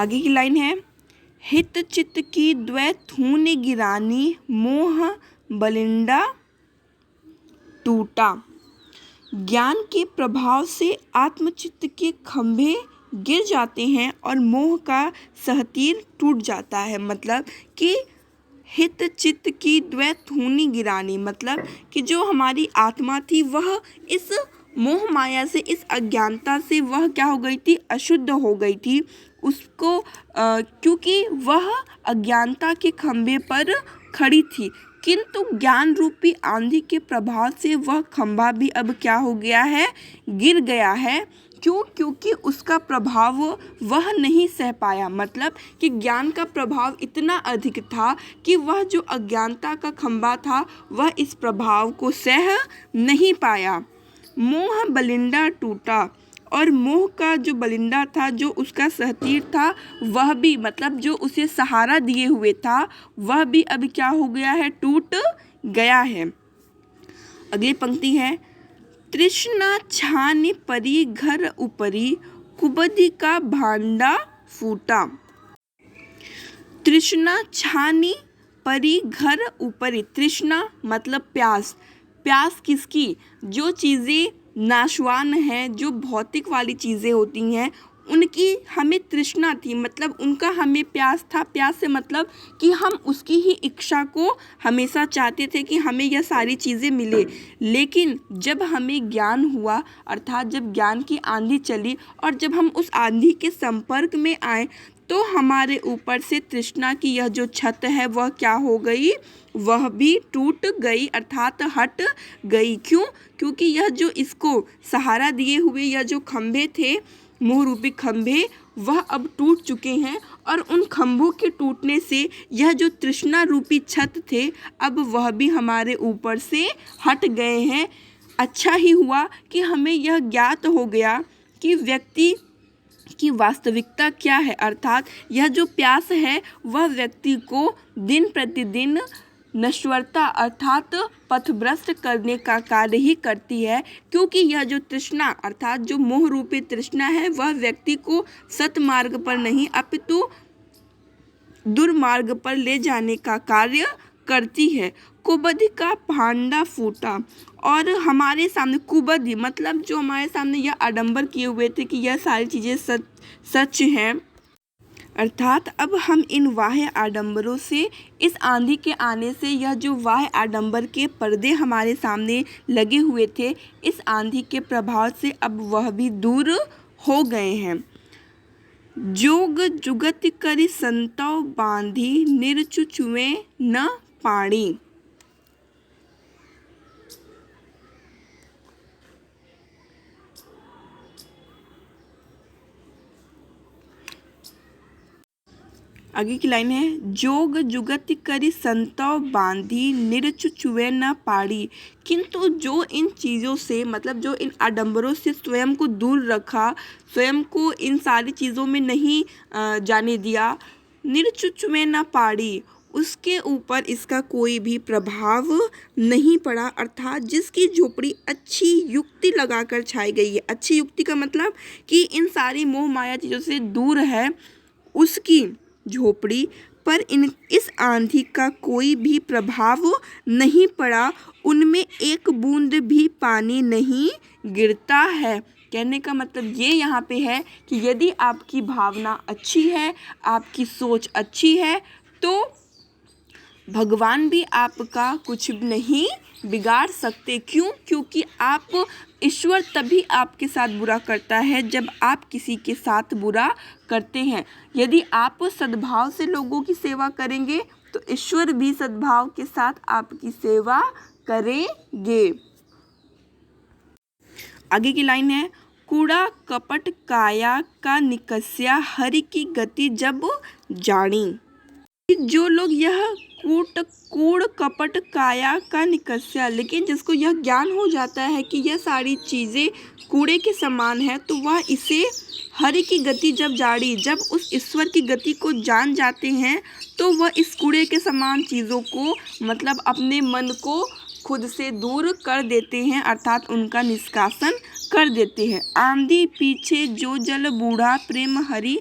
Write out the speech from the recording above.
आगे की लाइन है, हित चित्त की द्वैथून गिरानी, मोह बलिंडा टूटा। ज्ञान के प्रभाव से आत्मचित्त के खंभे गिर जाते हैं और मोह का सहतीर टूट जाता है। मतलब कि हित चित्त की द्वैथूनी गिरानी, मतलब कि जो हमारी आत्मा थी वह इस मोह माया से, इस अज्ञानता से वह क्या हो गई थी, अशुद्ध हो गई थी। उसको क्योंकि वह अज्ञानता के खंभे पर खड़ी थी, किंतु ज्ञान रूपी आंधी के प्रभाव से वह खंभा भी अब क्या हो गया है, गिर गया है। क्यों? क्योंकि उसका प्रभाव वह नहीं सह पाया। मतलब कि ज्ञान का प्रभाव इतना अधिक था कि वह जो अज्ञानता का खंभा था वह इस प्रभाव को सह नहीं पाया। मोह बलिंडा टूटा, और मोह का जो बलिंडा था, जो उसका सहतीर था, वह भी, मतलब जो उसे सहारा दिए हुए था, वह भी अब क्या हो गया है, टूट गया है। अगली पंक्ति है, तृष्णा छानी परी घर ऊपरी, कुबदी का भांडा फूटा। तृष्णा छानी परी घर ऊपरी, तृष्णा मतलब प्यास। प्यास किसकी? जो चीज़ें नाशवान हैं, जो भौतिक वाली चीज़ें होती हैं, उनकी हमें तृष्णा थी, मतलब उनका हमें प्यास था। प्यास से मतलब कि हम उसकी ही इच्छा को हमेशा चाहते थे कि हमें यह सारी चीज़ें मिले। लेकिन जब हमें ज्ञान हुआ, अर्थात जब ज्ञान की आंधी चली और जब हम उस आंधी के संपर्क में आए, तो हमारे ऊपर से तृष्णा की यह जो छत है वह क्या हो गई, वह भी टूट गई, अर्थात हट गई। क्यों? क्योंकि यह जो इसको सहारा दिए हुए यह जो खंभे थे, मोह रूपी खंभे, वह अब टूट चुके हैं, और उन खंभों के टूटने से यह जो तृष्णा रूपी छत थे, अब वह भी हमारे ऊपर से हट गए हैं। अच्छा ही हुआ कि हमें यह ज्ञात हो गया कि व्यक्ति की वास्तविकता क्या है, अर्थात यह जो प्यास है वह व्यक्ति को दिन प्रतिदिन नश्वरता अर्थात पथभ्रष्ट करने का कार्य ही करती है। क्योंकि यह जो तृष्णा अर्थात जो मोह रूपी तृष्णा है वह व्यक्ति को सतमार्ग पर नहीं अपितु दुर्मार्ग पर ले जाने का कार्य करती है। कुबदी का भांडा फूटा, और हमारे सामने कुबदी मतलब जो हमारे सामने यह आडंबर किए हुए थे कि यह सारी चीज़ें सच हैं, अर्थात अब हम इन बाह्य आडंबरों से, इस आंधी के आने से यह जो बाह्य आडंबर के पर्दे हमारे सामने लगे हुए थे, इस आंधी के प्रभाव से अब वह भी दूर हो गए हैं। जोग जुगत करि संतव बांधी, निरचुचुए न पाणी। आगे की लाइन है, जोग जुगत करि संतव बांधी, निरचुचुए न पाड़ी। किंतु जो इन चीज़ों से, मतलब जो इन आडंबरों से स्वयं को दूर रखा, स्वयं को इन सारी चीज़ों में नहीं जाने दिया, निरचुचुए न पाड़ी, उसके ऊपर इसका कोई भी प्रभाव नहीं पड़ा। अर्थात जिसकी झोपड़ी अच्छी युक्ति लगाकर छाई गई है, अच्छी युक्ति का मतलब कि इन सारी मोह माया चीज़ों से दूर है, उसकी झोपड़ी पर इस आंधी का कोई भी प्रभाव नहीं पड़ा, उनमें एक बूंद भी पानी नहीं गिरता है। कहने का मतलब ये यहाँ पे है कि यदि आपकी भावना अच्छी है, आपकी सोच अच्छी है, तो भगवान भी आपका कुछ नहीं बिगाड़ सकते। क्यों? क्योंकि आप, ईश्वर तभी आपके साथ बुरा करता है जब आप किसी के साथ बुरा करते हैं। यदि आप सद्भाव से लोगों की सेवा करेंगे तो ईश्वर भी सद्भाव के साथ आपकी सेवा करेंगे। आगे की लाइन है, कूड़ा कपट काया का निकस्या, हरि की गति जब जानी। जो लोग यह कूड़ कपट काया का निकस्या, लेकिन जिसको यह ज्ञान हो जाता है कि यह सारी चीज़ें कूड़े के समान है, तो वह इसे हरि की गति जब जानी, जब उस ईश्वर की गति को जान जाते हैं, तो वह इस कूड़े के समान चीज़ों को, मतलब अपने मन को खुद से दूर कर देते हैं, अर्थात उनका निष्कासन कर देते हैं। आंधी पीछे जो जल बूढ़ा, प्रेम हरि